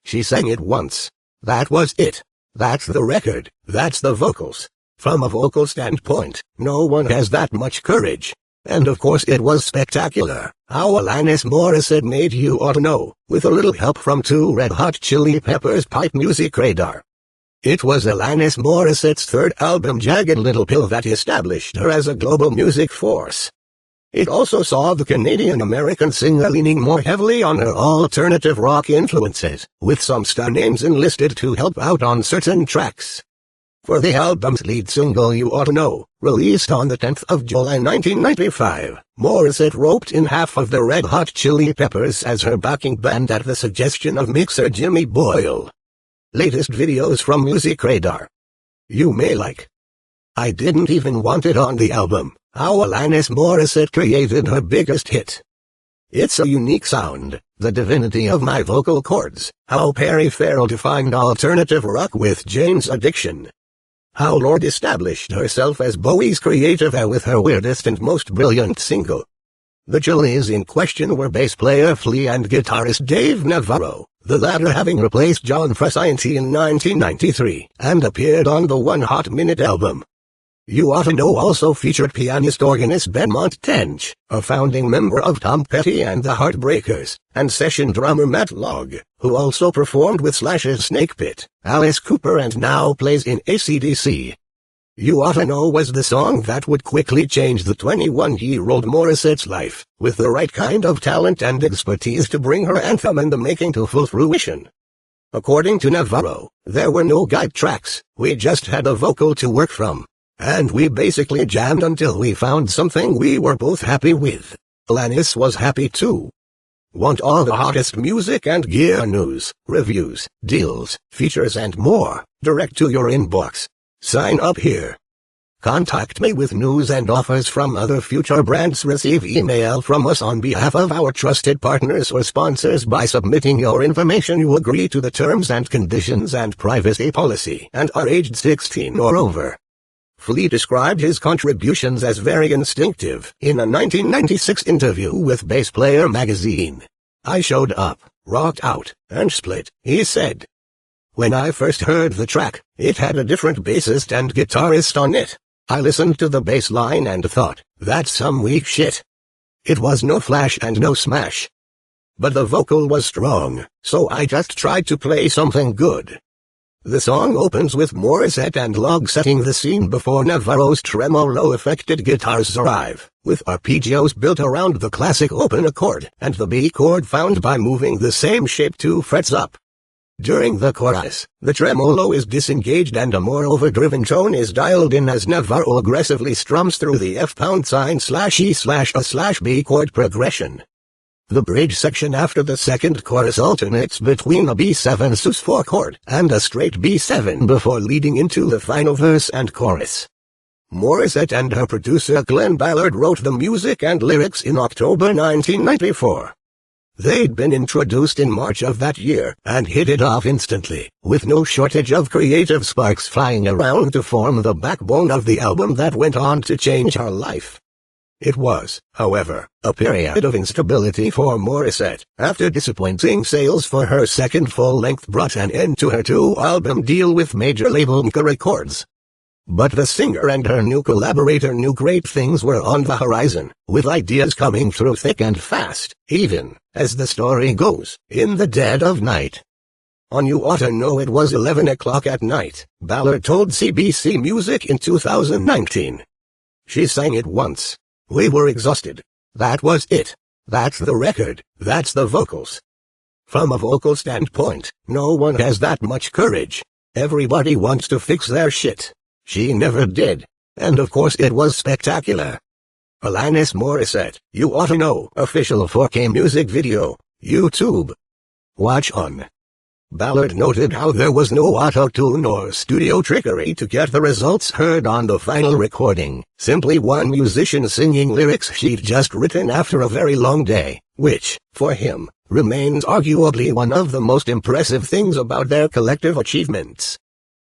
She sang it once. That was it. That's the record. That's the vocals. From a vocal standpoint, no one has that much courage. And of course it was spectacular. How Alanis Morissette made You Ought to Know, with a little help from 2 Red Hot Chili Peppers pipe music radar. It was Alanis Morissette's third album Jagged Little Pill that established her as a global music force. It also saw the Canadian-American singer leaning more heavily on her alternative rock influences, with some star names enlisted to help out on certain tracks. For the album's lead single You Ought to Know, released on the 10th of July 1995, Morissette roped in half of the Red Hot Chili Peppers as her backing band at the suggestion of mixer Jimmy Boyle. Latest videos from Music Radar. You may like. I didn't even want it on the album. How Alanis Morissette created her biggest hit. It's a unique sound, the divinity of my vocal cords. How Perry Farrell defined alternative rock with Jane's Addiction. How Lorde established herself as Bowie's creative heir with her weirdest and most brilliant single. The Chili's in question were bass player Flea and guitarist Dave Navarro, the latter having replaced John Frusciante in 1993, and appeared on the One Hot Minute album. You Ought to Know also featured pianist-organist Benmont Tench, a founding member of Tom Petty and the Heartbreakers, and session drummer Matt Logg, who also performed with Slash's Snake Pit, Alice Cooper and now plays in AC/DC. You Ought to Know was the song that would quickly change the 21-year-old Morissette's life, with the right kind of talent and expertise to bring her anthem in the making to full fruition. According to Navarro, there were no guide tracks, we just had a vocal to work from. And we basically jammed until we found something we were both happy with. Alanis was happy too. Want all the hottest music and gear news, reviews, deals, features and more, direct to your inbox? Sign up here. Contact me with news and offers from other future brands. Receive email from us on behalf of our trusted partners or sponsors by submitting your information. You agree to the terms and conditions and privacy policy and are aged 16 or over. Flea described his contributions as very instinctive in a 1996 interview with Bass Player magazine. I showed up, rocked out, and split, he said. When I first heard the track, it had a different bassist and guitarist on it. I listened to the bass line and thought, that's some weak shit. It was no flash and no smash. But the vocal was strong, so I just tried to play something good. The song opens with Morissette and Logg setting the scene before Navarro's tremolo-affected guitars arrive, with arpeggios built around the classic open A chord and the B chord found by moving the same shape 2 frets up. During the chorus, the tremolo is disengaged and a more overdriven tone is dialed in as Navarro aggressively strums through the F#/E/A/B chord progression. The bridge section after the second chorus alternates between a B7 sus4 chord and a straight B7 before leading into the final verse and chorus. Morissette and her producer Glenn Ballard wrote the music and lyrics in October 1994. They'd been introduced in March of that year and hit it off instantly, with no shortage of creative sparks flying around to form the backbone of the album that went on to change her life. It was, however, a period of instability for Morissette, after disappointing sales for her second full-length brought an end to her 2-album deal with major label Mka Records. But the singer and her new collaborator knew great things were on the horizon, with ideas coming through thick and fast, even, as the story goes, in the dead of night. On You Ought to Know it was 11 o'clock at night, Ballard told CBC Music in 2019. She sang it once. We were exhausted. That was it. That's the record. That's the vocals. From a vocal standpoint, no one has that much courage. Everybody wants to fix their shit. She never did. And of course it was spectacular. Alanis Morissette, You Ought to Know official 4K music video, YouTube. Watch on. Ballard noted how there was no auto-tune or studio trickery to get the results heard on the final recording, simply one musician singing lyrics she'd just written after a very long day, which, for him, remains arguably one of the most impressive things about their collective achievements.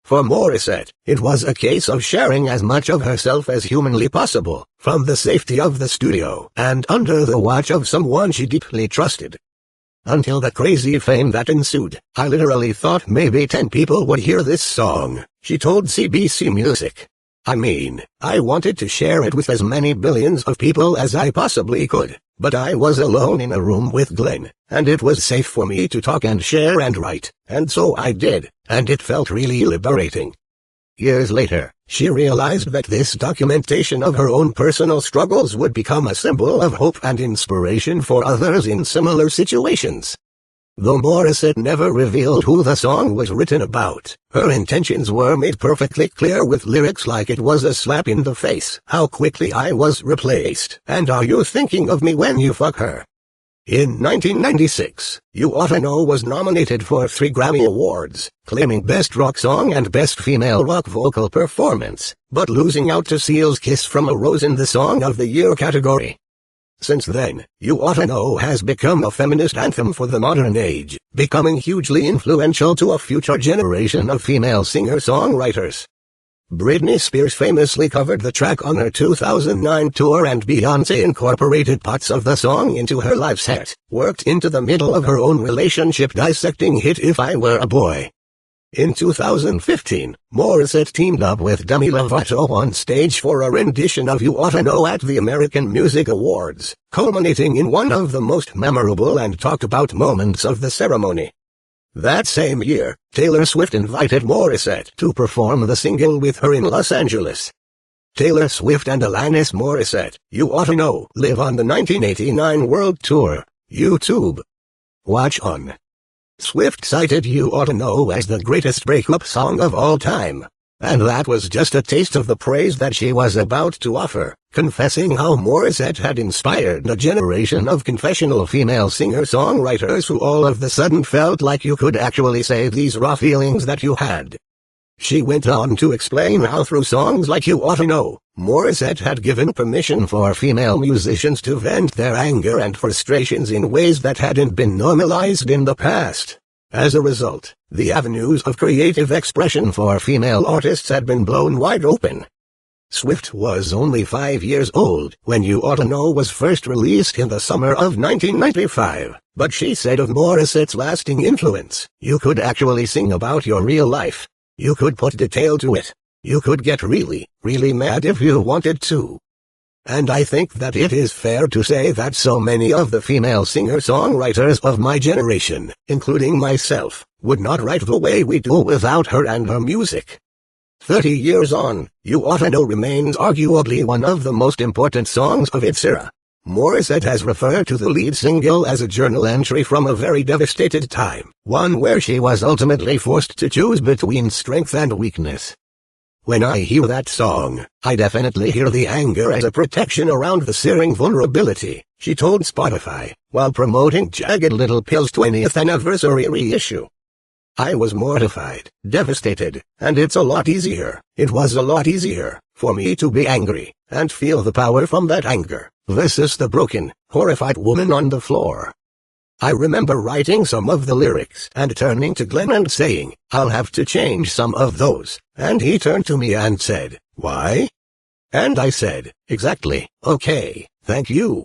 For Morissette, it was a case of sharing as much of herself as humanly possible, from the safety of the studio and under the watch of someone she deeply trusted. Until the crazy fame that ensued, I literally thought maybe 10 people would hear this song, she told CBC Music. I mean, I wanted to share it with as many billions of people as I possibly could, but I was alone in a room with Glenn, and it was safe for me to talk and share and write, and so I did, and it felt really liberating. Years later, she realized that this documentation of her own personal struggles would become a symbol of hope and inspiration for others in similar situations. Though Morissette never revealed who the song was written about, her intentions were made perfectly clear with lyrics like "It was a slap in the face, how quickly I was replaced, and are you thinking of me when you fuck her?" In 1996, You Oughta Know was nominated for 3 Grammy Awards, claiming Best Rock Song and Best Female Rock Vocal Performance, but losing out to Seal's Kiss from a Rose in the Song of the Year category. Since then, You Oughta Know has become a feminist anthem for the modern age, becoming hugely influential to a future generation of female singer-songwriters. Britney Spears famously covered the track on her 2009 tour, and Beyoncé incorporated parts of the song into her live set, worked into the middle of her own relationship-dissecting hit If I Were a Boy. In 2015, Morissette teamed up with Demi Lovato on stage for a rendition of You Oughta Know at the American Music Awards, culminating in one of the most memorable and talked about moments of the ceremony. That same year, Taylor Swift invited Morissette to perform the single with her in Los Angeles. Taylor Swift and Alanis Morissette, You Oughta Know, live on the 1989 World Tour. YouTube. Watch on. Swift cited You Oughta Know as the greatest breakup song of all time. And that was just a taste of the praise that she was about to offer, confessing how Morissette had inspired a generation of confessional female singer-songwriters who all of a sudden felt like you could actually say these raw feelings that you had. She went on to explain how through songs like You Oughta Know, Morissette had given permission for female musicians to vent their anger and frustrations in ways that hadn't been normalized in the past. As a result, the avenues of creative expression for female artists had been blown wide open. Swift was only 5 years old when You Oughta Know was first released in the summer of 1995, but she said of Morissette's lasting influence, "You could actually sing about your real life. You could put detail to it. You could get really, really mad if you wanted to." And I think that it is fair to say that so many of the female singer-songwriters of my generation, including myself, would not write the way we do without her and her music. 30 years on, You Oughta Know remains arguably one of the most important songs of its era. Morissette has referred to the lead single as a journal entry from a very devastated time, one where she was ultimately forced to choose between strength and weakness. When I hear that song, I definitely hear the anger as a protection around the searing vulnerability, she told Spotify, while promoting Jagged Little Pill's 20th anniversary reissue. I was mortified, devastated, and it was a lot easier, for me to be angry, and feel the power from that anger, versus the broken, horrified woman on the floor. I remember writing some of the lyrics and turning to Glenn and saying, "I'll have to change some of those," and he turned to me and said, "Why?" And I said, "Exactly, okay, thank you."